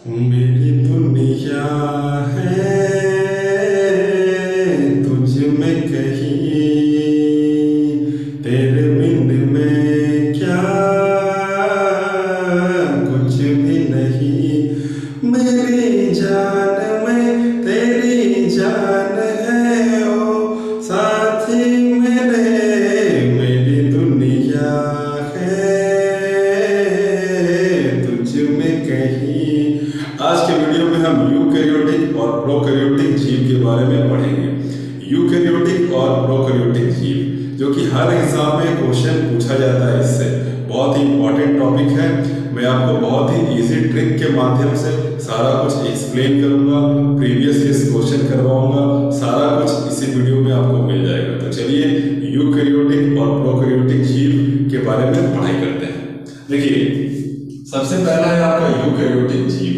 मेरी दुनिया है तुझ में कहीं, तेरे बिन में क्या कुछ भी नहीं। मेरी जान में तेरी जान है ओ साथी मेरे, मेरी दुनिया है तुझ में कहीं। आज के वीडियो में हम यूकैरियोटिक और प्रोकैरियोटिक जीव के बारे में पढ़ेंगे। यूकैरियोटिक और प्रोकैरियोटिक जीव, जो कि हर एग्जाम में क्वेश्चन पूछा जाता है, इससे बहुत ही इंपॉर्टेंट टॉपिक है। मैं आपको बहुत ही इजी ट्रिक के माध्यम से सारा कुछ एक्सप्लेन करूंगा, प्रीवियस ईयर क्वेश्चन करवाऊंगा, सारा कुछ इसी वीडियो में आपको मिल जाएगा। तो चलिए यूकैरियोटिक और प्रोकैरियोटिक जीव के बारे में पढ़ाई करते हैं। देखिए, सबसे पहला है आपका यूकैरियोटिक जीव।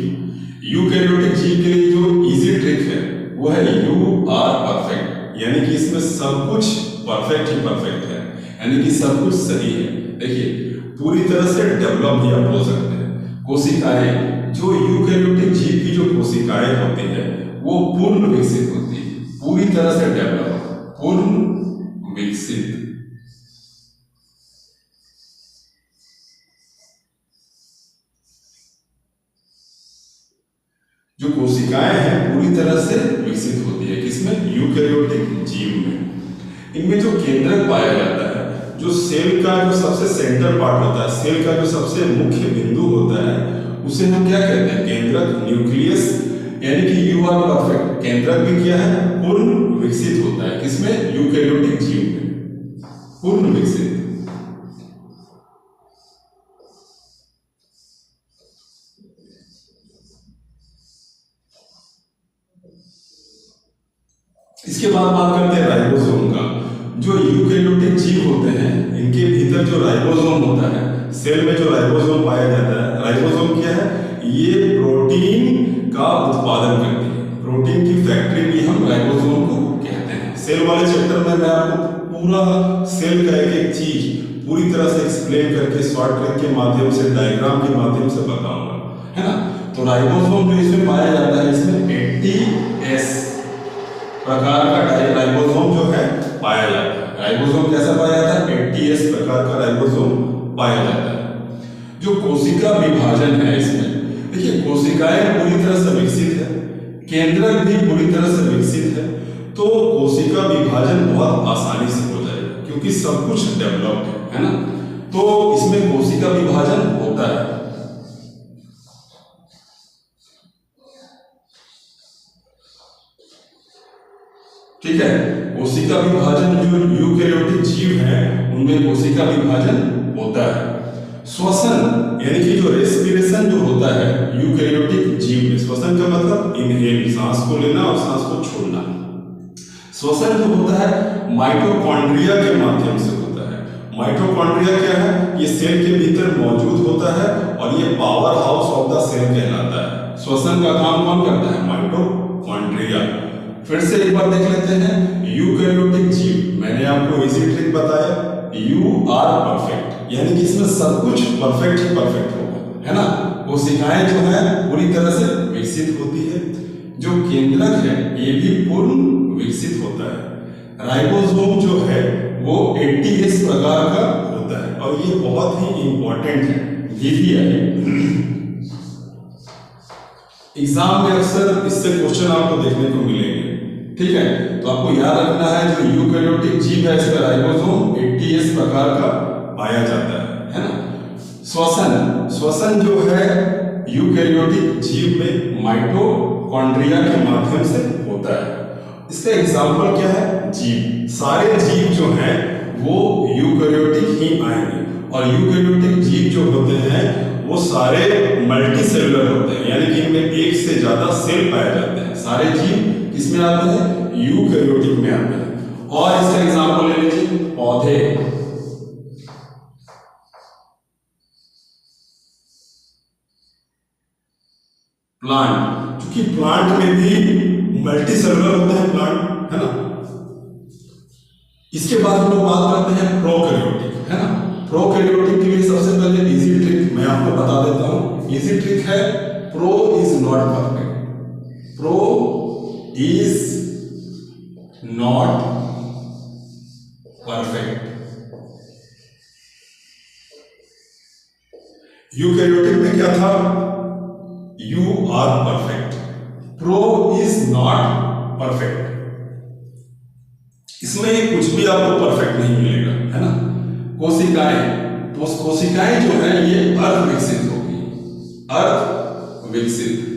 यूकैरियोटिक जीव के लिए जो इजी ट्रिक है वो है यू आर परफेक्ट, यानी कि इसमें सब कुछ परफेक्ट ही परफेक्ट है, यानी कि सब कुछ सही है। देखिए, पूरी तरह से डेवलप भी आप बोल सकते हैं। कोशिकाएं, जो यूकैरियोटिक जीव की जो कोशिकाएं होती है वो पूर्ण विकसित होती है, पूरी तरह से डेवलप, पूर्ण विकसित। जो कोशिकाएं हैं पूरी तरह से विकसित होती है, किसमें? यूकैरियोटिक जीव में। इनमें जो केंद्रक पाया जाता है, जो सेल का जो सबसे सेंटर पार्ट होता है, सेल का जो सबसे मुख्य बिंदु होता है, उसे हम क्या कहते हैं? केंद्रक, न्यूक्लियस। यानी कि यू आर परफेक्ट, केंद्रक भी क्या है? पूर्ण विकसित होता है, किसमें? यूकैरियोटिक जीव में, पूर्ण विकसित। इसके बाद बात करते हैं राइबोसोम का। जो यूकैरियोटिक जीव होते हैं, इनके भीतर जो राइबोसोम होता है, सेल में जो राइबोसोम पाया जाता है, राइबोसोम क्या है? ये प्रोटीन का उत्पादन करती है, प्रोटीन की फैक्ट्री भी हम राइबोसोम को कहते हैं। सेल वाले चैप्टर में मैं आपको पूरा सेल का एक एक चीज पूरी तरह से एक्सप्लेन करके शॉर्ट ट्रिक के माध्यम से, डायग्राम के माध्यम से बताऊंगा, है ना। तो राइबोसोम जो इसमें पाया जाता है, इसमें 80S प्रकार का राइबोसोम जो है पाया जाता है। राइबोसोम कैसा पाया जाता है? 80S प्रकार का राइबोसोम पाया जाता है। जो कोशिका विभाजन है इसमें, देखिए, कोशिकाएं पूरी तरह से विकसित है, केंद्रक भी पूरी तरह से विकसित है, तो कोशिका विभाजन बहुत आसानी से हो जाएगा, क्योंकि सब कुछ डेवलप्ड है ना। तो इसमें कोशिका विभाजन होता है। ठीक है, कोशिका विभाजन जो यूकैरियोटिक जीव है उनमें कोशिका विभाजन होता है। श्वसन, यानी कि जो रेस्पिरेशन जो होता है यूकैरियोटिक जीव में, श्वसन का मतलब इनहेल, सांस को लेना और सांस को छोड़ना। श्वसन जो होता है माइटोकॉन्ड्रिया के माध्यम से होता है। माइटोकॉन्ड्रिया क्या है? ये सेल के भीतर मौजूद होता है और ये power house of the cell कहलाता है। श्वसन का काम कौन करता है? माइटोकॉन्ड्रिया। फिर से एक बार देख लेते हैं। यूकैरियोटिक जीव, मैंने आपको इजी ट्रिक बताया, यू आर परफेक्ट, यानी कि इसमें सब कुछ परफेक्ट ही परफेक्ट होगा, है ना। कोशिकाएं जो है पूरी तरह से विकसित होती है, जो केंद्रक है ये भी पूर्ण विकसित होता है। राइबोसोम जो है वो 80S प्रकार का होता है, और ये बहुत ही इंपॉर्टेंट है, ये भी है। एग्जाम में अक्सर इससे क्वेश्चन आपको देखने को मिलेंगे, ठीक है। तो आपको याद रखना है, जो यूकैरियोटिक जीव है इसका राइबोसोम 80S प्रकार का पाया जाता है ना। श्वसन, श्वसन जो है यूकैरियोटिक जीव में माइटोकॉन्ड्रिया के माध्यम से होता है। इसका एग्जाम्पल क्या है? जीव, सारे जीव जो हैं वो यूकैरियोटिक ही आएंगे, और यूकैरियोटिक जीव जो होते हैं वो सारे मल्टी सेलुलर होते हैं, यानी कि इनमें एक से ज्यादा सेल पाए जाते हैं। सारे जीव किसमें आते हैं? यूकैरियोटिक में आते हैं। और इसका एग्जांपल ले लीजिए, पौधे, प्लांट, क्योंकि प्लांट में भी मल्टी सेलुलर होते हैं प्लांट, है ना। इसके बाद हम लोग बात करते हैं प्रोकैरियोटिक, है ना। प्रोकैरियोटिक के लिए सबसे पहले इजी ट्रिक मैं आपको बता देता हूं। इजी ट्रिक है, pro is not perfect, pro is not perfect. Eukaryotic में क्या था, you are perfect, pro is not perfect. इसमें कुछ भी आपको परफेक्ट नहीं मिलेगा, है ना। कोशिकाएं, तो कोशिकाएं जो है ये अर्ध विकसित होगी, अर्ध विकसित।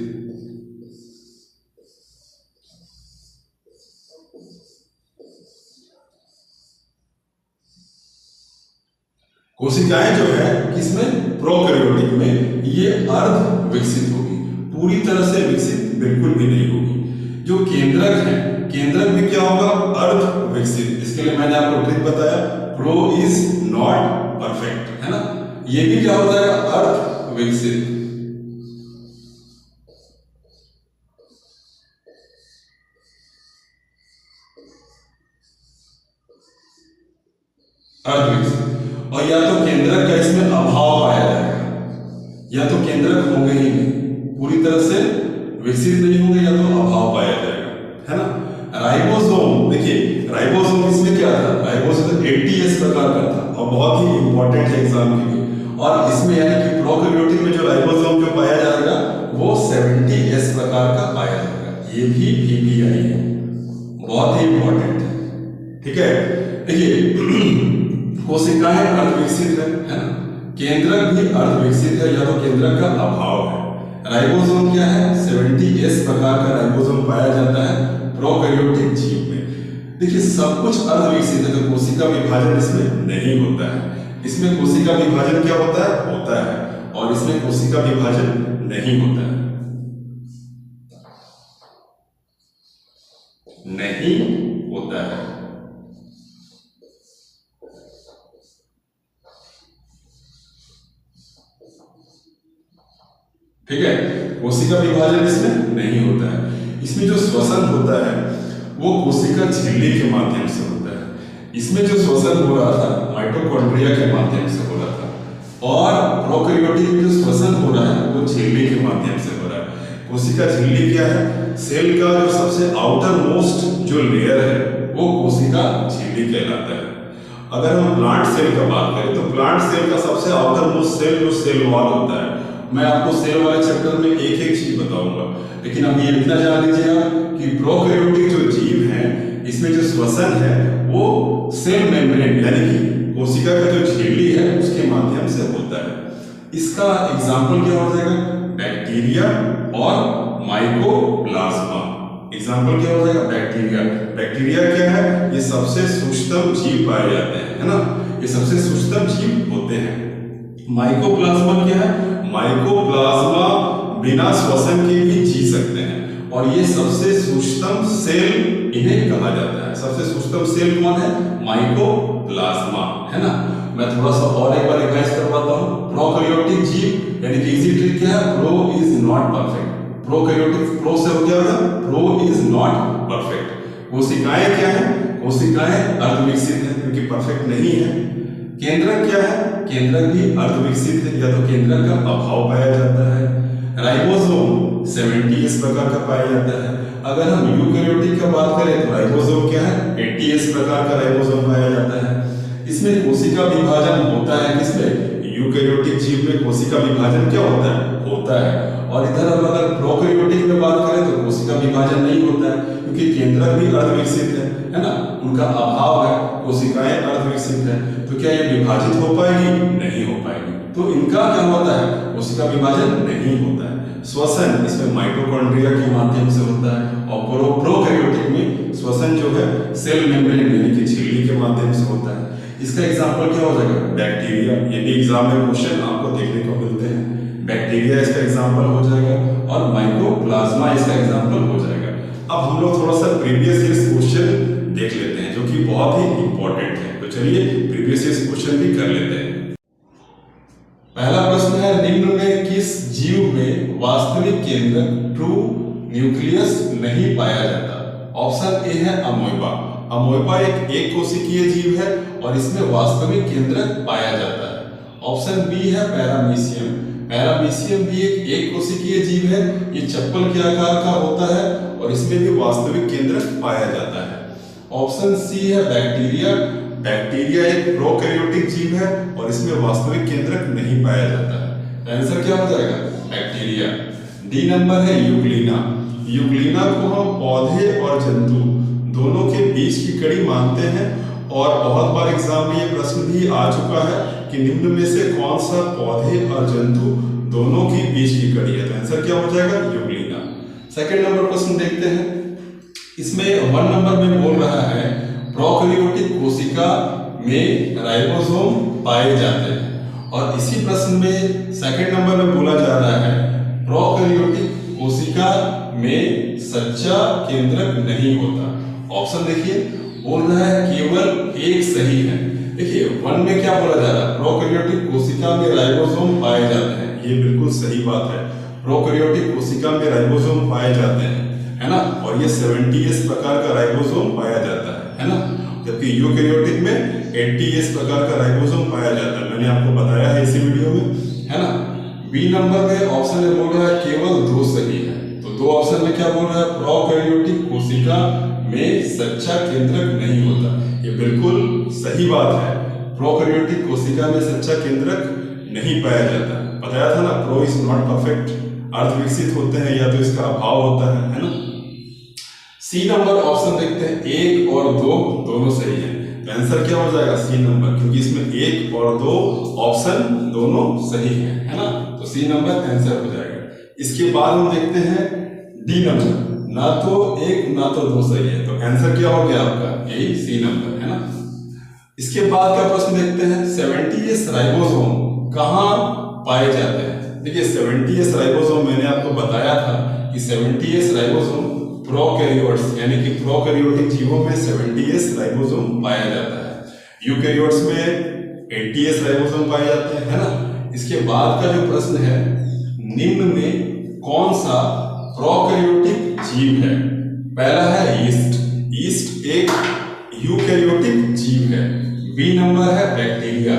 कोशिकाएं जो है किसमें, प्रोकैरियोटिक में, ये अर्ध विकसित होगी, पूरी तरह से विकसित बिल्कुल भी नहीं होगी। जो केंद्रक है, केंद्रक में क्या होगा, अर्ध विकसित। इसके लिए मैंने आपको ट्रिक बताया, प्रो इज नॉट परफेक्ट, है ना। ये भी क्या हो जाएगा, अर्ध विकसित। अर्ध विकसित। और या तो केंद्रक का इसमें अभाव पाया जाएगा, या तो केंद्रक होंगे ही नहीं, पूरी तरह से विकसित नहीं होंगे, या तो अभाव पाया जाएगा, है ना। राइबोसोम, देखिए राइबोसोम इसमें क्या था, राइबोसोम 80S प्रकार का था और बहुत ही इंपॉर्टेंट है एग्जाम के लिए। और इसमें यानी कि प्रोकैरियोटिक में जो राइबोसोम जो पाया जाएगा वो 70S प्रकार का पाया जाएगा। ये भी PBI है, बहुत ही इंपॉर्टेंट है, ठीक है। देखिए कोशिकाएं अर्ध विकसित है ना, केंद्रक भी अर्ध विकसित है, या तो केंद्रक का अभाव है। राइबोसोम क्या है, 70S प्रकार का राइबोसोम पाया जाता है प्रोकैरियोटिक जीव में। देखिए सब कुछ अर्ध विकसित है, तो कोशिका विभाजन इसमें नहीं होता है। इसमें कोशिका विभाजन क्या होता है, होता है, और इसमें कोशिका विभाजन नहीं होता है, नहीं होता है। ठीक है, कोशिका विभाजन इसमें नहीं होता है। इसमें जो श्वसन होता है वो कोशिका झिल्ली के माध्यम से होता है। इसमें जो श्वसन हो रहा था माइटोकॉन्ड्रिया के माध्यम से हो रहा था, और प्रोकैरियोटिक में जो श्वसन हो रहा है वो झिल्ली के माध्यम से हो रहा है। कोशिका झिल्ली क्या है, सेल का जो सबसे आउटर मोस्ट जो लेयर है वो कोशिका झिल्ली कहलाता है। अगर हम प्लांट सेल का बात करें तो प्लांट सेल का सबसे आउटर मोस्ट सेल जो सेल वॉल होता है, मैं आपको सेल वाले चैप्टर में एक एक चीज बताऊंगा, लेकिन अब ये इतना जान लीजिएगा कि प्रोकैरियोटिक जो जीव हैं इसमें जो श्वसन है वो सेल मेम्ब्रेन यानी कि कोशिका का जो झिल्ली है उसके माध्यम से होता है। इसका एग्जाम्पल क्या हो जाएगा, बैक्टीरिया और माइकोप्लाज्मा। एग्जाम्पल क्या हो जाएगा, बैक्टीरिया। बैक्टीरिया क्या है, ये सबसे सूक्ष्म जीव पाए जाते हैं, है ना, ये सबसे सूक्ष्म जीव होते हैं। माइकोप्लाज्मा क्या है, माइकोप्लाज्मा बिना श्वसन के भी जी सकते हैं, और ये सबसे सूक्ष्म सेल इन्हें कहा जाता है। सबसे सूक्ष्म सेल कौन है, माइकोप्लाज्मा, है ना। मैं थोड़ा सा और एक बार रिवाइज करवाता हूँ। प्रोकैरियोटिक जीव यानी कि इजी ट्रिक क्या है, pro is not perfect. Prokaryotic pro से हो क्या होगा, प्रो इज नॉट परफेक्ट। कोशिकाएं क्या है, कोशिकाएं अर्ध विकसित है क्योंकि परफेक्ट नहीं है। केंद्रक क्या है, केंद्रक भी अर्ध विकसित है, या तो केंद्रक का अभाव पाया जाता है। राइबोसोम 70S प्रकार का पाया जाता है। अगर हम यूकैरियोटिक का बात करें तो राइबोसोम क्या है, 80S प्रकार का राइबोसोम पाया जाता है। इसमें कोशिका विभाजन होता है, किसमें, यूकैरियोटिक जीव में कोशिका विभाजन क्या होता है, होता है। और इधर हम अगर प्रोकैरियोटिक में बात करें तो कोशिका विभाजन नहीं होता है क्योंकि केंद्रक भी अर्ध विकसित है ना, उनका अभाव है, कोशिकाएं अर्ध विकसित है, तो क्या ये विभाजित हो पाएगी, नहीं हो पाएगी। तो इनका क्या होता है, कोशिका विभाजन नहीं होता है। श्वसन इसमें माइटोकॉन्ड्रिया के माध्यम से होता है, और प्रोकैरियोटिक में श्वसन जो है सेल मेम्ब्रेन यानी कि झिल्ली के माध्यम से होता है। इसका एग्जाम्पल क्या हो जाएगा, बैक्टीरिया। ये भी एग्जाम में क्वेश्चन आपको देखने को मिलते हैं। बैक्टीरिया इसका एग्जाम्पल हो जाएगा, और माइकोप्लाज्मा इसका एग्जाम्पल हो जाएगा। अब हम लोग थोड़ा सा प्रीवियस ईयर क्वेश्चन देख लेते हैं जो कि बहुत ही इंपॉर्टेंट है। तो चलिए प्रीवियस ईयर क्वेश्चन भी कर लेते हैं। पहला प्रश्न है, निम्न में किस जीव में वास्तविक केंद्रक ट्रू न्यूक्लियस नहीं पाया जाता। ऑप्शन ए है अमोइबा। अमोइबा एक कोशिकीय जीव है और इसमें वास्तविक केंद्रक पाया जाता है। ऑप्शन बी है पैरामीशियम। पैरामीशियम भी एक कोशिकीय जीव है। ये चप्पल के आकार का होता है और इसमें भी वास्तविक केंद्रक पाया जाता है। ऑप्शन सी है बैक्टीरिया। बैक्टीरिया एक प्रोकैरियोटिक जीव है और इसमें वास्तविक केंद्रक नहीं पाया जाता है। आंसर क्या हो जाएगा? बैक्टीरिया। डी नंबर है यूग्लिना। यूग्लिना को हम पौधे और जंतु दोनों के बीच की कड़ी मानते हैं और बहुत बार एग्जाम में ये प्रश्न भी आ चुका है कि निम्न में से कौन सा पौधे और जंतु दोनों की बीच की कड़ी है। तो आंसर क्या हो जाएगा? यूग्लिना। सेकंड नंबर क्वेश्चन देखते हैं। इसमें 1 नंबर में बोल रहा है प्रोकैरियोटिक कोशिका में राइबोसोम पाए जाते हैं और इसी प्रश्न में सेकंड नंबर में बोला जा रहा है प्रोकैरियोटिक कोशिका में सच्चा केंद्रक नहीं होता। ऑप्शन देखिए, बोल रहा है केवल एक सही है। देखिए 1 में क्या बोला जा रहा है? प्रोकैरियोटिक कोशिका में राइबोसोम पाए जाते हैं, ये बिल्कुल सही बात है। प्रोकैरियोटिक कोशिका में राइबोसोम पाए जाते हैं, है ना, और ये 70S प्रकार का राइबोसोम पाया जाता है ना, जबकि यूकैरियोटिक में 80S प्रकार का राइबोसोम पाया जाता है। मैंने आपको बताया है इसी वीडियो में, है ना। बी नंबर में ऑप्शन में बोल रहा है केवल 2 सही है। तो 2 ऑप्शन में क्या बोल रहा है? प्रोकैरियोटिक कोशिका में सच्चा केंद्रक नहीं होता। ये बिल्कुल सही बात है। प्रोकैरियोटिक कोशिका में सच्चा केंद्रक नहीं पाया जाता। बताया था ना, प्रो इज नॉट परफेक्ट। अर्ध विकसित होते हैं या तो इसका अभाव होता है ना। सी नंबर ऑप्शन देखते हैं, 1 और 2 दोनों सही है। तो आंसर क्या हो जाएगा? सी नंबर, क्योंकि इसमें 1 और 2 ऑप्शन दोनों सही है ना। तो सी नंबर आंसर हो जाएगा। इसके बाद हम देखते हैं डी नंबर, ना तो 1 ना तो 2 सही है। तो आंसर क्या हो गया आपका? यही सी नंबर, है ना। इसके बाद का प्रश्न देखते हैं 70S राइबोसोम कहाँ पाए जाते हैं? देखिए 70S राइबोसोम मैंने आपको बताया था कि 70S राइबोसोम प्रोकैरियोट्स यानी कि प्रोकैरियोटिक जीवों में 70S राइबोसोम पाया जाता है। यूकैरियोट्स में 80S राइबोसोम पाए जाते हैं, है ना। इसके बाद का जो प्रश्न है, निम्न में कौन सा प्रोकैरियोटिक जीव है? पहला है ईस्ट। ईस्ट एक यूकैरियोटिक जीव है। बी नंबर है बैक्टीरिया।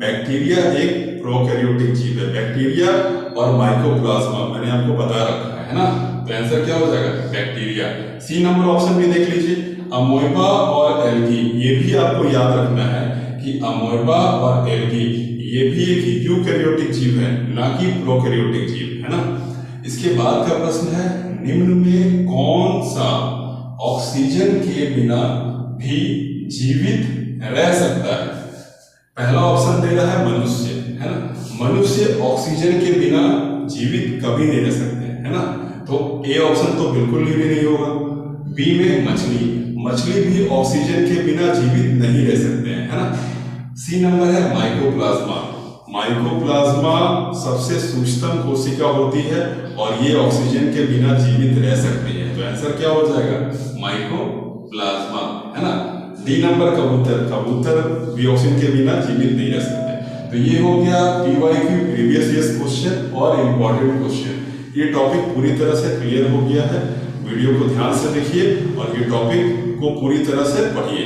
बैक्टीरिया एक प्रोकैरियोटिक जीव है। बैक्टीरिया और माइकोप्लाज्मा मैंने आपको बता रखा है ना। तो आंसर क्या हो जाएगा? बैक्टीरिया। सी नंबर ऑप्शन भी देख लीजिए, अमोइबा और एल्गी। ये भी आपको याद रखना है कि अमोइबा और एल्गी ये भी एक यूकैरियोटिक जीव है, ना कि प्रोकैरियोटिक जीव, है ना। इसके बाद का प्रश्न है, निम्न में कौन सा ऑक्सीजन के बिना भी जीवित रह सकता है? पहला ऑप्शन दे रहा है मनुष्य, है ना। मनुष्य ऑक्सीजन के बिना जीवित कभी नहीं रह सकते, है ना। तो ए ऑप्शन तो बिल्कुल भी नहीं होगा। बी में मछली। मछली भी ऑक्सीजन के बिना जीवित नहीं रह सकते हैं, है ना। सी नंबर है माइकोप्लाज्मा। माइकोप्लाज्मा सबसे सूक्ष्म कोशिका होती है और ये ऑक्सीजन के बिना जीवित रह सकती है। तो आंसर क्या हो जाएगा? माइकोप्लाज्मा, है ना। डी नंबर कबूतर। कबूतर भी ऑक्सीजन के बिना जीवित नहीं रह सकते। तो ये हो गया PYQ प्रीवियस ईयर क्वेश्चन और इम्पोर्टेंट क्वेश्चन। ये टॉपिक पूरी तरह से क्लियर हो गया है। वीडियो को ध्यान से देखिए और ये टॉपिक को पूरी तरह से पढ़िए।